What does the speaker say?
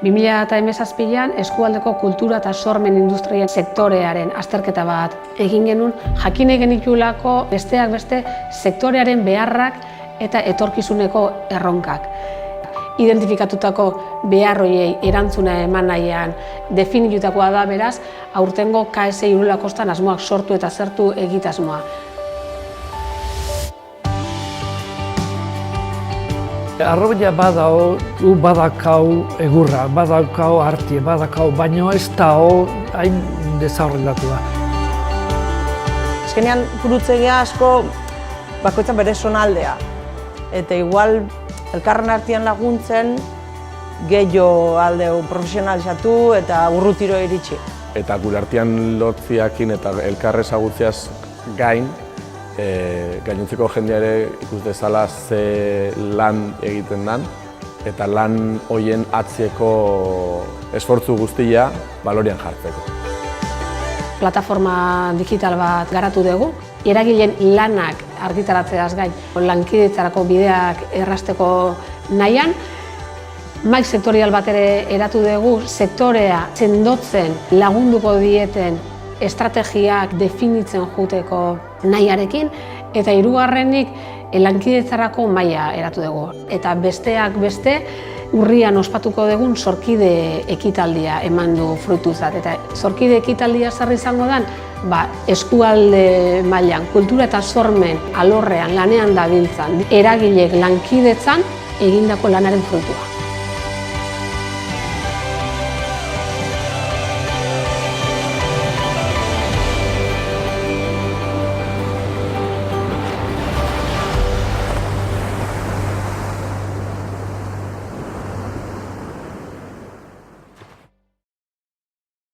2017an eskualdeko kultura eta sormen industrien sektorearen azterketa bat egin genuen, jakin genituelako besteak beste sektorearen beharrak eta etorkizuneko erronkak. Identifikatutako behar horiei erantzuna eman nahian definitutakoa da beraz, aurtengo KSI Irula-Kostan asmoak sortu eta zertu egitasmoa. Arrobia badakau egurra, badakau artie, badakau, baino ez da hain desaurrelatua. Azkenean gurutzegia asko bakoitzak bere zonaldea. Eta igual elkarren artean laguntzen gehiago aldeu profesionalizatu eta urrutiro iritsi. Eta gure artean lortziakin eta elkar ezagutzeaz gain, gainontzeko jendea ere ikus dezala ze lan egiten den eta lan horien atzeko esfortzu guztia balorean jartzeko. Plataforma digital bat garatu dugu, eragileen lanak argitaratzeaz gain, lankidetzarako bideak errazteko nahian, mahai sektorial bat ere eratu dugu, sektorea sendotzen lagunduko dieten estrategiak definitzen joateko nahiarekin, eta hirugarrenik lankidetzarako mahaia eratu dugu. Eta besteak beste, urrian ospatuko dugun sorkide ekitaldia eman du fruituzat. Eta sorkide ekitaldia zer izango den, eskualde mailan, kultura eta sormen alorrean lanean dabiltzan, eragileek lankidetzan egindako lanaren fruitua.